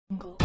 Jungle.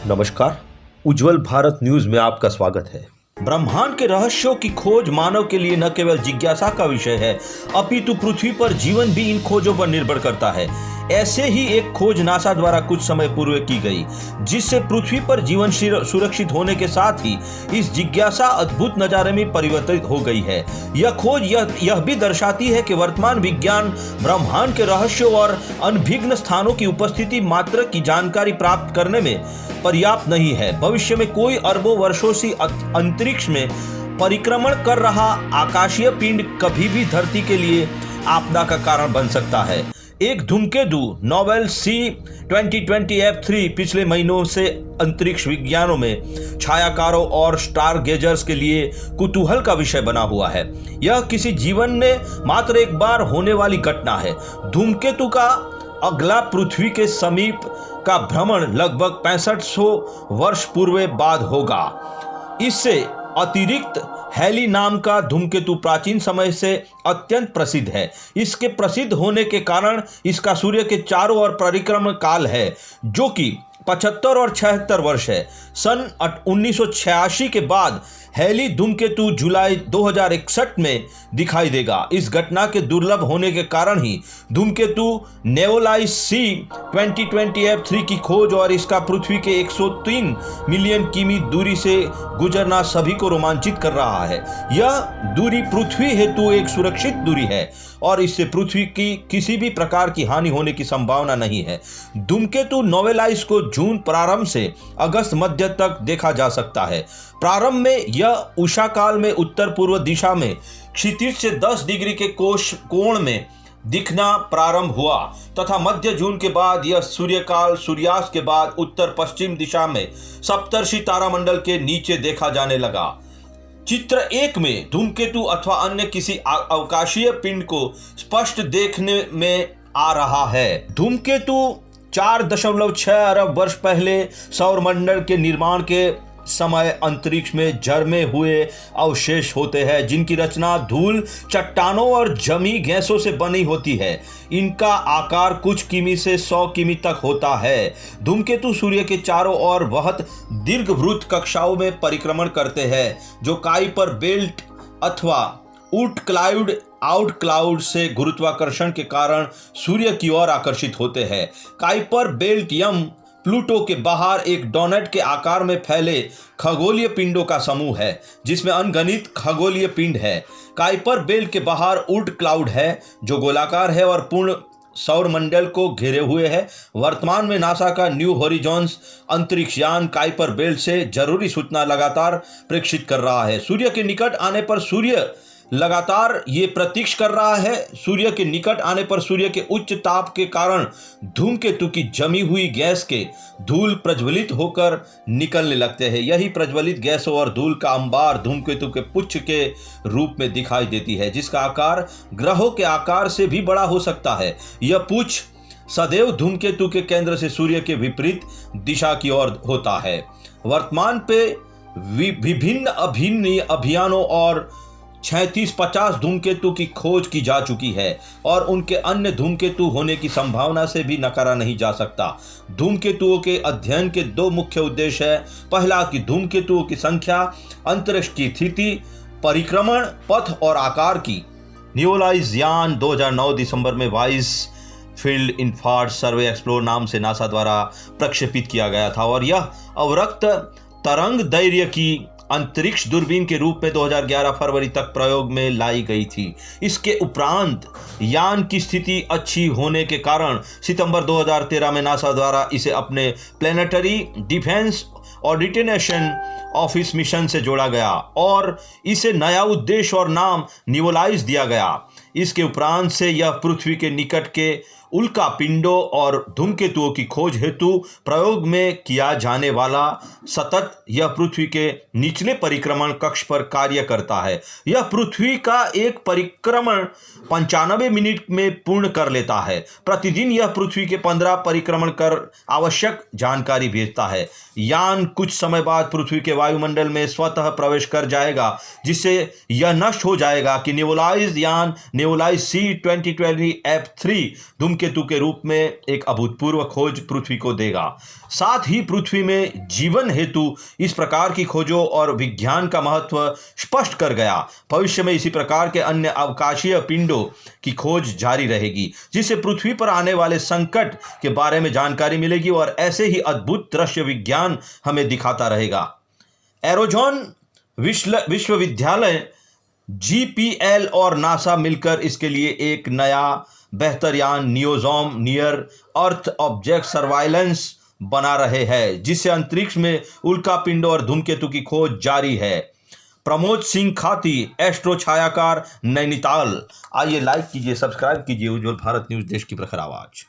नमस्कार, उज्जवल Bharat news में आपका स्वागत है। ब्रह्मांड के रहस्यों की खोज मानव के लिए न केवल जिज्ञासा का विषय है, अपितु पृथ्वी पर जीवन भी इन खोजों पर निर्भर करता है। ऐसे ही एक खोज नासा द्वारा कुछ समय पूर्व की गई, जिससे पृथ्वी पर जीवन सुरक्षित होने के साथ ही इस जिज्ञासा अद्भुत नजारे में परिवर्तित हो गई है। यह खोज यह भी दर्शाती है कि वर्तमान विज्ञान ब्रह्मांड के रहस्यों और अनभिज्ञ स्थानों की उपस्थिति मात्र की जानकारी प्राप्त करने में पर्याप्त नहीं है। भविष्य में कोई अरबों वर्षों से अंतरिक्ष में परिक्रमण कर रहा आकाशीय पिंड कभी भी धरती के लिए आपदा का कारण बन सकता है। एक धूमकेतु नोवेल C2020F3 पिछले महीनों से अंतरिक्ष विज्ञानों में छायाकारों और स्टार गेजर्स के लिए कुतूहल का विषय बना हुआ है। यह किसी जीवन में मात्र एक बार होने वाली घटना है। धूमकेतु का अगला पृथ्वी के समीप का भ्रमण लगभग 6500 वर्ष पूर्व बाद होगा। इससे अतिरिक्त हैली नाम का धूमकेतु प्राचीन समय से अत्यंत प्रसिद्ध है। इसके प्रसिद्ध होने के कारण इसका सूर्य के चारों ओर परिक्रमण काल है, जो कि 75 और 76 वर्ष है। सन 1986 के बाद हैली धूमकेतु जुलाई 2061 में दिखाई देगा। इस घटना के दुर्लभ होने के कारण ही धूमकेतु नेवोलाइज C2020F3 की खोज और इसका पृथ्वी के 103 मिलियन किमी दूरी से गुजरना सभी को रोमांचित कर रहा है। यह दूरी पृथ्वी हेतु एक सुरक्षित दूरी है और इससे पृथ्वी की किसी भी प्रकार की हानि होने की संभावना नहीं है। धूमकेतु नोवेलाइज को जून प्रारंभ से अगस्त मध्य तक देखा जा सकता है। प्रारंभ में यह उषा काल में उत्तर पूर्व दिशा में क्षितिज से 10 डिग्री के कोण में दिखना प्रारंभ हुआ तथा मध्य जून के बाद यह सूर्यकाल सूर्यास्त के बाद उत्तर पश्चिम दिशा में सप्तर्षि तारामंडल के नीचे देखा जाने लगा। चित्र 1 में धूमकेतु अथवा अन्य किसी अवकाशीय पिंड को स्पष्ट देखने में आ रहा है। धूमकेतु 4.6 अरब वर्ष पहले सौरमंडल के निर्माण के समय अंतरिक्ष में जमे हुए अवशेष होते हैं, जिनकी रचना धूल, चट्टानों और जमी गैसों से बनी होती है। इनका आकार कुछ किमी से 100 किमी तक होता है। धूमकेतु सूर्य के चारों ओर बहुत दीर्घवृत्त कक्षाओं में परिक्रमण करते हैं, जो काइपर बेल्ट अथवा आउट क्लाउड से गुरुत्वाकर्षण के कारण सूर्य की ओर आकर्षित होते हैं। काइपर बेल्ट यम प्लूटो के बाहर एक डोनट के आकार में फैले खगोलीय पिंडों का समूह है, जिसमें अनगिनत खगोलीय पिंड है। काइपर बेल्ट के बाहर ऊर्ट क्लाउड है, जो गोलाकार है और पूर्ण सौरमंडल को घेरे हुए है। वर्तमान में नासा का न्यू होरिजॉन्स अंतरिक्ष यान काइपर बेल्ट से जरूरी सूचना लगातार प्रेषित कर रहा है। सूर्य के निकट आने पर सूर्य लगातार ये प्रतीक्षा कर रहा है। सूर्य के निकट आने पर सूर्य के उच्च ताप के कारण धूमकेतु की जमी हुई गैस के धूल प्रज्वलित होकर निकलने लगते हैं। यही प्रज्वलित गैसों और धूल का अंबार धूमकेतु के पुच्छ के रूप में दिखाई देती है, जिसका आकार ग्रहों के आकार से भी बड़ा हो सकता है। यह पुच्छ सदैव धूमकेतु के केंद्र से सूर्य के विपरीत दिशा की ओर होता है। वर्तमान पे विभिन्न अभिन्न अभियानों और 36-50 धूमकेतु की खोज की जा चुकी है और उनके अन्य धूमकेतु होने की संभावना से भी नकारा नहीं जा सकता। धूमकेतुओं के अध्ययन के 2 मुख्य उद्देश्य हैं। पहला कि धूमकेतुओं की संख्या, अंतरिक्ष की स्थिति, परिक्रमण पथ और आकार की। न्यूलाइज यान 2009 दिसंबर में वाइस फील्ड इन्फ्रारेड सर्वे एक्सप्लोर नाम से नासा द्वारा प्रक्षेपित किया गया था और यह अवरक्त तरंग दैर्घ्य की अंतरिक्ष दूरबीन के रूप में 2011 फरवरी तक प्रयोग में लाई गई थी। इसके उपरांत यान की स्थिति अच्छी होने के कारण सितंबर 2013 में नासा द्वारा इसे अपने planetary defence ordination office mission से जोड़ा गया और इसे नया उद्देश्य और नाम निवोलाइज दिया गया। इसके उपरांत से यह पृथ्वी के निकट के उल्का पिंडों और धूमकेतुओं की खोज हेतु प्रयोग में किया जाने वाला सतत यह पृथ्वी के निचले परिक्रमण कक्ष पर कार्य करता है। यह पृथ्वी का एक परिक्रमण 95 मिनट में पूर्ण कर लेता है। प्रतिदिन यह पृथ्वी के 15 परिक्रमण कर आवश्यक जानकारी भेजता है। यान कुछ समय बाद पृथ्वी के वायुमंडल में स्वतः प्रवेश कर जाएगा, जिससे यह नष्ट हो जाएगा कि नेबुलाइज्ड यान नेबुलाइज्ड C-2020 F3 धूमकेतु के रूप में एक अभूतपूर्व खोज पृथ्वी को देगा। साथ ही पृथ्वी में जीवन हेतु इस प्रकार की खोजों और विज्ञान का महत्व स्पष्ट कर गया। भविष्य में इसी प्रकार के अन्य अवकाशीय पिंडों की खोज जारी रहेगी, जिससे पृथ्वी पर आने वाले संकट के बारे में जानकारी मिलेगी और ऐसे ही अद्भुत दृश्य विज्ञान हमें दिखाता रहेगा। एरोजॉन विश्वविद्यालय, GPL और नासा मिलकर इसके लिए एक नया बेहतर यान नियोजॉम नियर अर्थ ऑब्जेक्ट सर्वाइलेंस बना रहे हैं, जिससे अंतरिक्ष में उल्का पिंडों और धूमकेतु की खोज जारी है। प्रमोद सिंह खाती, एस्ट्रो छायाकार, नैनीताल। आइए लाइक कीजिए, सब्सक्राइब कीजिए उज्जवल भारत न्यूज, देश की प्रखर आवाज।